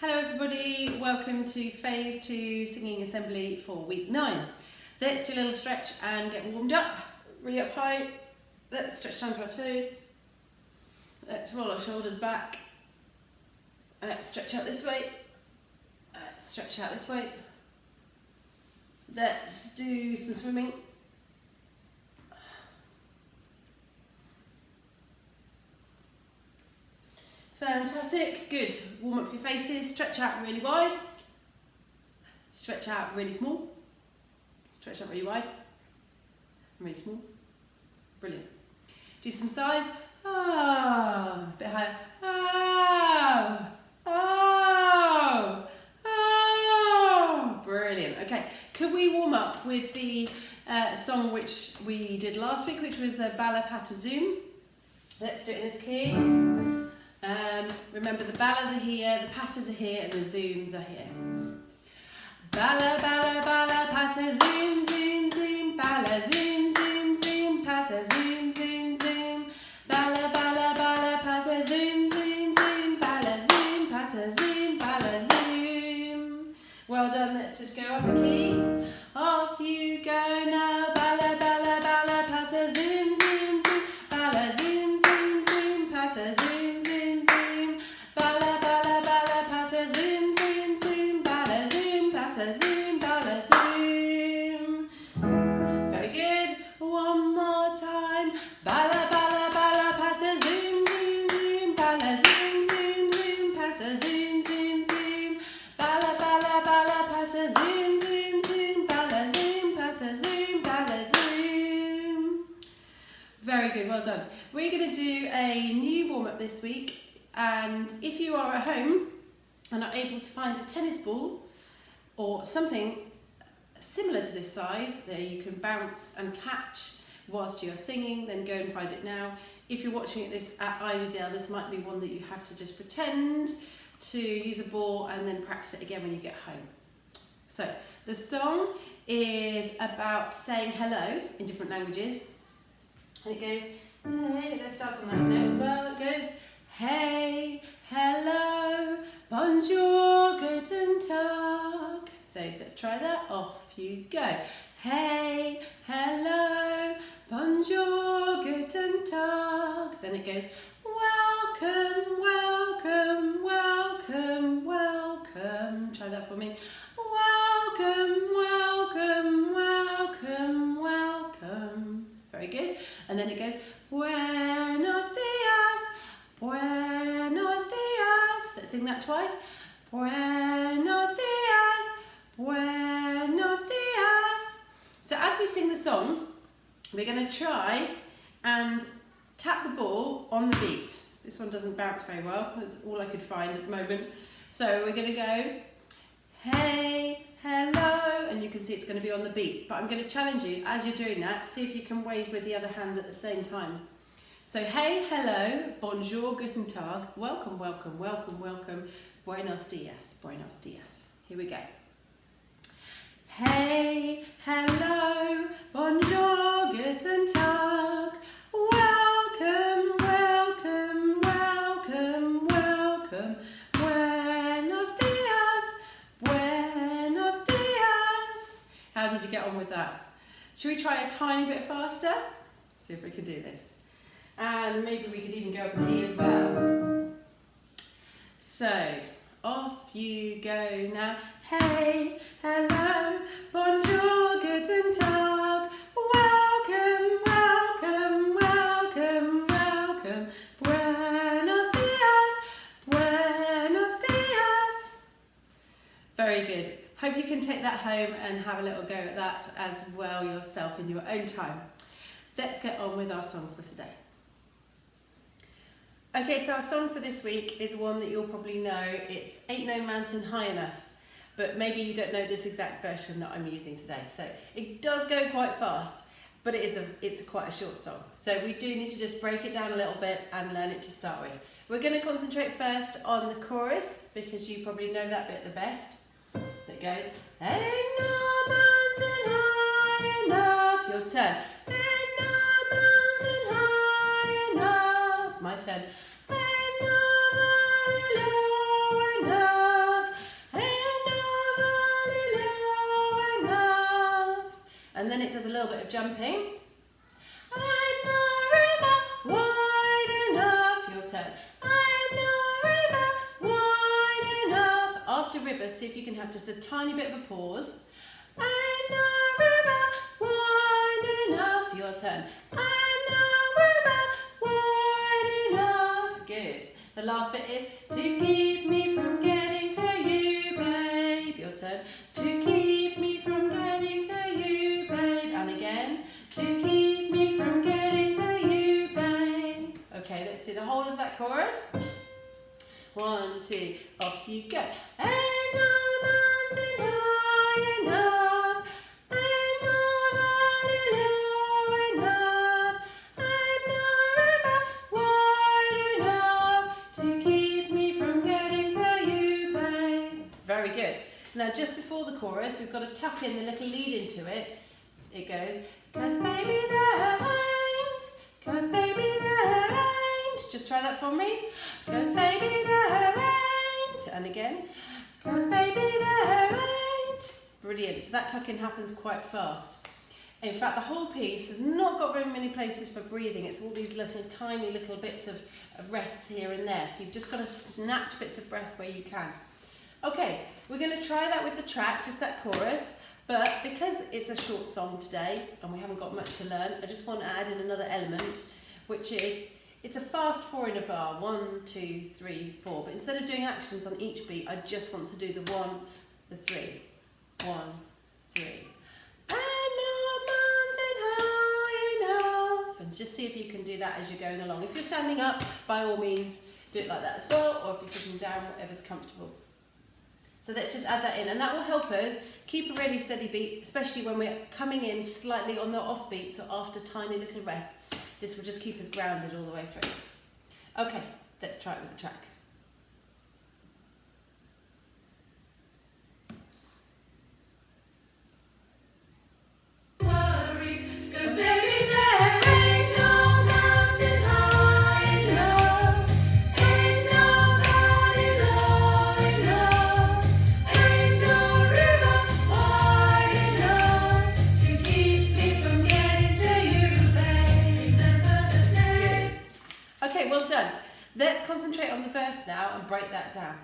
Hello everybody, welcome to Phase 2 Singing Assembly for week 9. Let's do a little stretch and get warmed up, really up high. Let's stretch down to our toes. Let's roll our shoulders back. Let's stretch out this way. Stretch out this way. Let's do some swimming. Fantastic, good. Warm up your faces, stretch out really wide. Stretch out really small. Stretch out really wide. And really small. Brilliant. Do some sighs. Ah, a bit higher. Ah, oh, oh. Brilliant. Okay, could we warm up with the song which we did last week, which was the Balla Pata Zoom? Let's do it in this key. Remember the ballas are here, the patas are here, and the zooms are here. Balla, balla, balla, pata, zoom, zoom, zoom. Balla, zoom, zoom, zoom. Pata, zoom, zoom, zoom. Balla, balla, balla, pata, zoom, zoom, zoom. Balla, zoom, pata, zoom, balla, zoom. Well done, let's just go up a key. Off you go now. Balla, balla, balla, pata, zoom, zoom, zoom. Balla, zoom, zoom, zoom. Pata, zoom. Zoom, balla, zoom. Very good. One more time. Balla, balla, balla, pata, zoom, zoom, zoom. Balla, zoom, zoom, zoom. Pata, zoom, zoom, zoom. Balla, balla, balla, pata, zoom, zoom, zoom. Balla, zoom, pata, zoom, balla, zoom. Very good, well done. We're going to do a new warm-up this week, and if you are at home and are able to find a tennis ball or something similar to this size that you can bounce and catch whilst you're singing, then go and find it now. If you're watching this at Ivydale, this might be one that you have to just pretend to use a ball and then practice it again when you get home. So the song is about saying hello in different languages. And it goes, hey, let's start on that note as well. It goes, hey, hello, bonjour, guten Tag. So let's try that. Off you go. Hey, hello, bonjour, guten Tag. Then it goes, welcome, welcome, welcome, welcome. Try that for me. Welcome, welcome, welcome, welcome. Very good. And then it goes, buenos dias, buenos dias. Let's sing that twice. Buenos dias, buenos dias. So as we sing the song, we're going to try and tap the ball on the beat. This one doesn't bounce very well. That's all I could find at the moment. So we're going to go, hey, hello, and you can see it's going to be on the beat. But I'm going to challenge you as you're doing that, see if you can wave with the other hand at the same time. So hey, hello, bonjour, guten Tag, welcome, welcome, welcome, welcome, buenos dias, buenos dias. Here we go. Hey, hello, bonjour, guten Tag, welcome, welcome, welcome, welcome, buenos dias, buenos dias. How did you get on with that? Should we try a tiny bit faster? See if we can do this. And maybe we could even go up a key as well. So, off you go now. Hey, hello, bonjour, guten Tag. Welcome, welcome, welcome, welcome. Buenos dias, buenos dias. Very good. Hope you can take that home and have a little go at that as well yourself in your own time. Let's get on with our song for today. Okay, so our song for this week is one that you'll probably know. It's Ain't No Mountain High Enough, but maybe you don't know this exact version that I'm using today. So it does go quite fast, but it's quite a short song. So we do need to just break it down a little bit and learn it to start with. We're going to concentrate first on the chorus because you probably know that bit the best. That goes, ain't no mountain high enough. Your turn. Ain't no mountain high enough. My turn. Ain't no valley low enough. then it does a little bit of jumping. Ain't no river wide enough, your turn. Ain't no river wide enough. After river, see if you can have just a tiny bit of a pause. Ain't no river wide enough, your turn. Ain't no river wide enough. Good. The last bit is to keep me from getting to you, babe. Your turn. To keep me from getting to you, babe. And again. To keep me from getting to you, babe. Okay, let's do the whole of that chorus. 1, 2, off you go. Ain't no mountain high enough. Ain't no valley low enough. Ain't no river wide enough to keep me from getting to you, babe. Very good. Now just before the chorus, we've got to tuck in the little lead into it. It goes, 'cause baby there ain't, 'cause baby there ain't. Just try that for me. 'Cause baby there ain't. And again, 'cause baby there ain't. Brilliant. So that tuck-in happens quite fast. In fact, the whole piece has not got very many places for breathing. It's all these little tiny little bits of rests here and there. So you've just got to snatch bits of breath where you can. Okay, we're going to try that with the track, just that chorus. But because it's a short song today and we haven't got much to learn, I just want to add in another element, which is it's a fast 4 in a bar, 1, 2, 3, 4. But instead of doing actions on each beat, I just want to do the 1, the 3, 1, 3. Ain't no mountain high enough. And just see if you can do that as you're going along. If you're standing up, by all means, do it like that as well. Or if you're sitting down, whatever's comfortable. So let's just add that in, and that will help us keep a really steady beat, especially when we're coming in slightly on the off beat, so after tiny little rests. This will just keep us grounded all the way through. Okay, let's try it with the track. Well done. Let's concentrate on the verse now and break that down.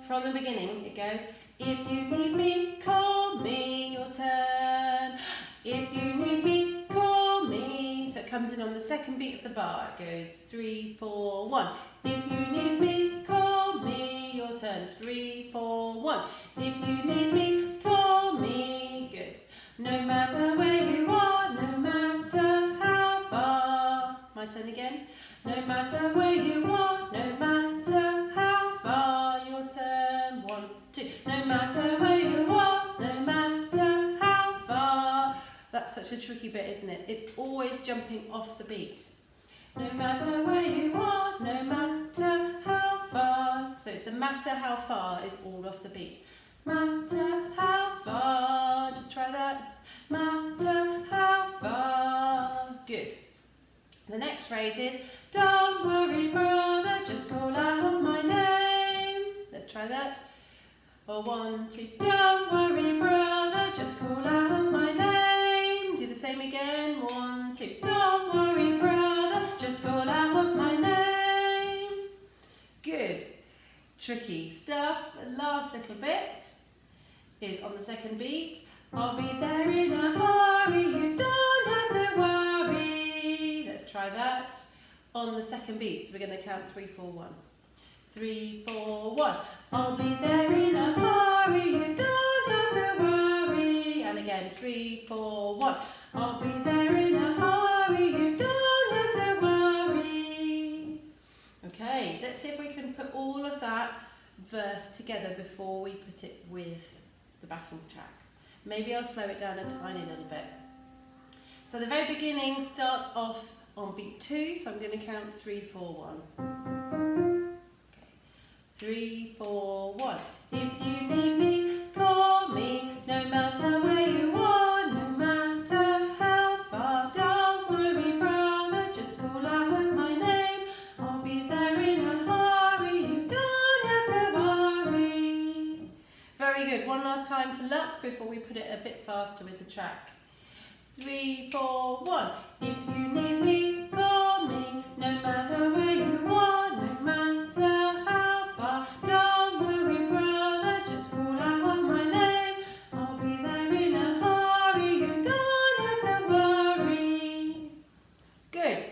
From the beginning it goes, if you need me, call me, your turn. If you need me, call me. So it comes in on the second beat of the bar. It goes 3, 4, 1. If you need me, call me, your turn. 3, 4, 1. If you need me, call me. Good. No matter where you are, no matter how far. My turn again. No matter where you are, no matter how far. Your turn. 1, 2. No matter where you are, no matter how far. That's such a tricky bit, isn't it? It's always jumping off the beat. No matter where you are, no matter how far. So it's the matter how far is all off the beat. Matter how far. Just try that. Matter how far. Good. The next phrase is, don't worry brother, just call out my name. Let's try that. Or 1, 2, don't worry brother, just call out my name. Do the same again. 1, 2, don't worry brother, just call out my name. Good. Tricky stuff. The last little bit is on the second beat. I'll be there in a hurry, you don't have to worry. Let's try that on the second beat. So we're going to count 3, 4, 1. 3, 4, 1. I'll be there in a hurry, you don't have to worry. And again, 3, 4, 1. I'll be there in a hurry, you don't have to worry. Okay, let's see if we can put all of that verse together before we put it with the backing track. Maybe I'll slow it down a tiny little bit. So the very beginning starts off on beat 2, so I'm going to count 3, 4, 1. Okay. 3, 4, 1. If you need me, call me, no matter where you are, no matter how far. Don't worry, brother, just call out my name. I'll be there in a hurry, you don't have to worry. Very Very good. One last time for luck before we put it a bit faster with the track. 3, 4, 1. If you need me, call me, no matter where you are, no matter how far. Don't worry, brother, just call out my name. I'll be there in a hurry, you don't have to worry. Good.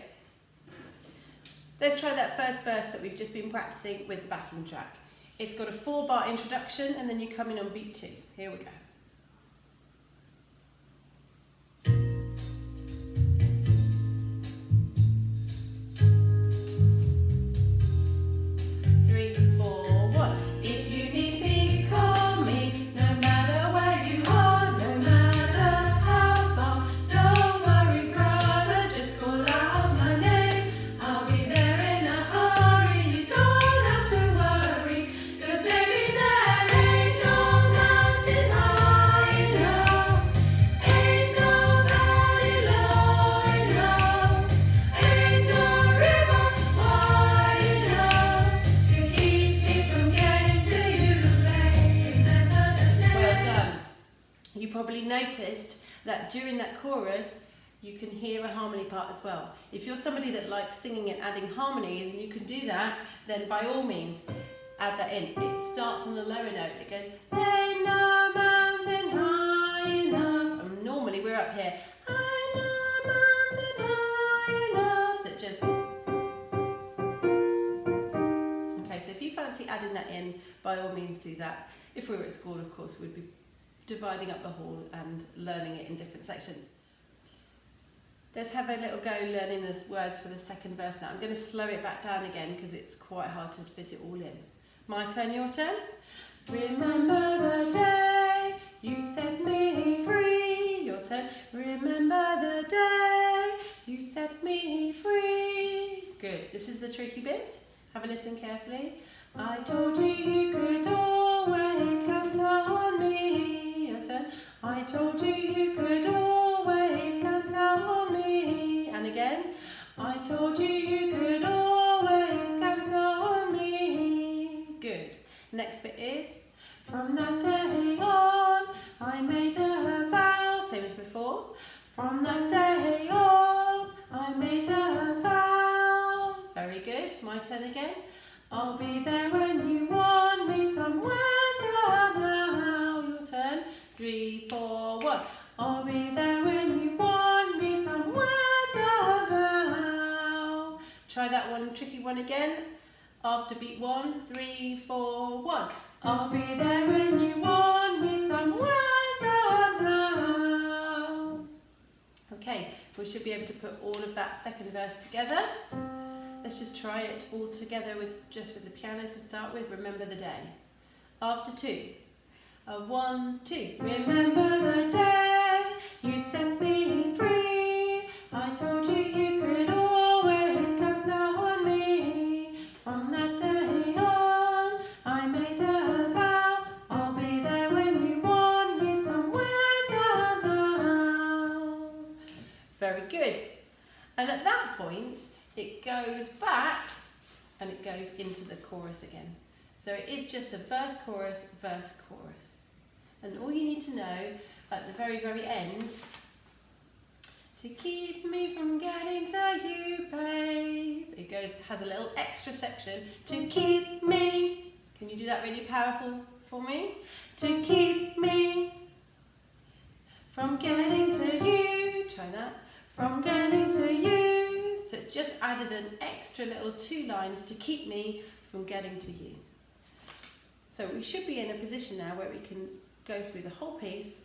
Let's try that first verse that we've just been practicing with the backing track. It's got a 4-bar introduction and then you come in on beat 2. Here we go. Noticed that during that chorus you can hear a harmony part as well. If you're somebody that likes singing and adding harmonies and you can do that, then by all means add that in. It starts on the lower note. It goes, ain't no mountain high enough. And normally we're up here, ain't no mountain high enough. So it's just, okay, so if you fancy adding that in, by all means do that. If we were at school, of course, we'd be dividing up the hall and learning it in different sections. Let's have a little go learning the words for the second verse now. I'm going to slow it back down again because it's quite hard to fit it all in. My turn, your turn. Remember the day you set me free. Your turn. Remember the day you set me free. Good. This is the tricky bit. Have a listen carefully. I told you you could always count on me. I told you you could always count on me. And again, I told you you could always count on me. Good. Next bit is, from that day on, I made a vow. Same as before. From that day on, I made a vow. Very good. My turn again. I'll be there when you want me somewhere, somehow. Your turn. 3, 4, 1. I'll be there when you want me somewhere, somehow. Try that one, tricky one again. After beat 1, 3, 4, 1. I'll be there when you want me somewhere, somehow. Okay, we should be able to put all of that second verse together. Let's just try it all together with the piano to start with. Remember the day. After 2. 1, 2. Remember the day you set me free. I told you you could always count on me. From that day on, I made a vow. I'll be there when you want me somewhere, somehow. Very good. And at that point, it goes back and it goes into the chorus again. So it is just a verse, chorus, verse, chorus. And all you need to know at the very, very end, to keep me from getting to you, babe. It has a little extra section, to keep me. Can you do that really powerful for me? To keep me from getting to you. Try that. From getting to you. So it's just added an extra little 2 lines to keep me from getting to you. So we should be in a position now where we can go through the whole piece.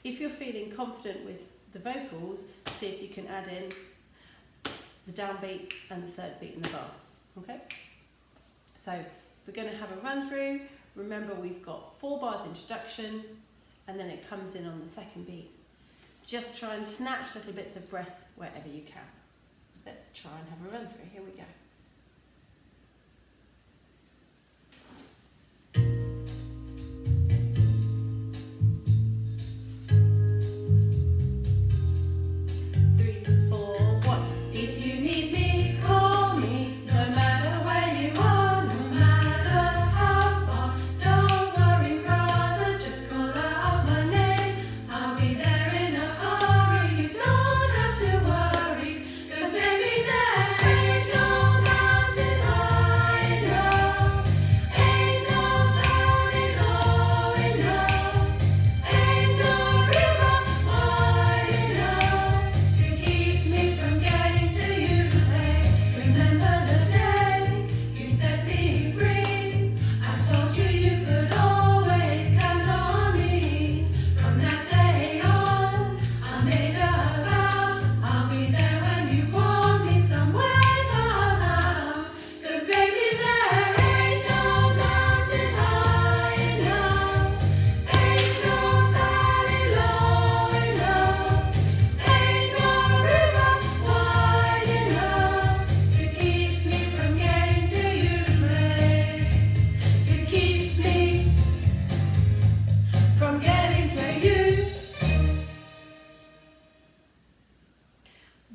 If you're feeling confident with the vocals, see if you can add in the downbeat and the third beat in the bar. Okay? So we're going to have a run through. Remember, we've got 4 bars introduction and then it comes in on the second beat. Just try and snatch little bits of breath wherever you can. Let's try and have a run through. Here we go. Just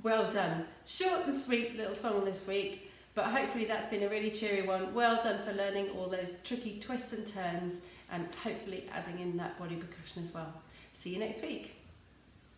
Well done. Short and sweet little song this week, but hopefully that's been a really cheery one. Well done for learning all those tricky twists and turns and hopefully adding in that body percussion as well. See you next week.